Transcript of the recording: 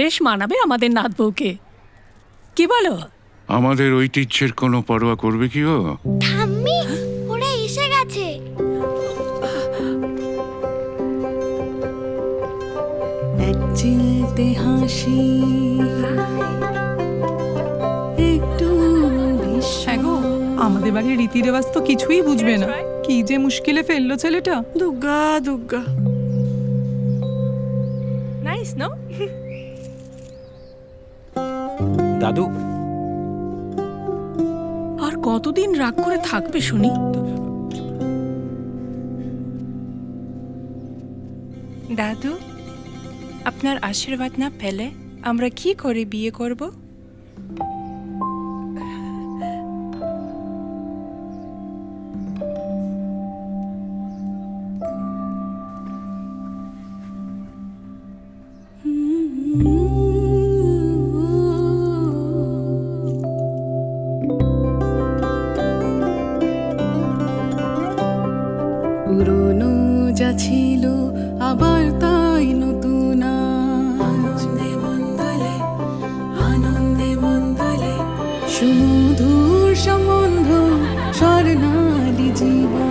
বেশ মানাবে আমাদের নাত বউকে, কি বলো? আমাদের ঐতিহ্যের কোনো পরোয়া করবে কি ও? ঠাম্মি, ওরা এসে গেছে। এক চিলতে হাসি, একটু হ্যাঁ গো, আমাদের বাড়ির রীতি রেওয়াজ তো কিছুই বুঝবে না। কি যে মুশকিলে ফেললো ছেলেটা। দুর্গা দুর্গা। Nice no? দাদু, আর কতদিন রাগ করে থাকবে শুনি? দাদু, আপনার আশীর্বাদ না পেলে আমরা কি করে বিয়ে করব? পুরনো যা ছিল আবার তাই নতুন, আনন্দে মন্দলে, আনন্দে মন্দলে, সুমধুর সম্বন্ধ স্বর্ণালী জীবন।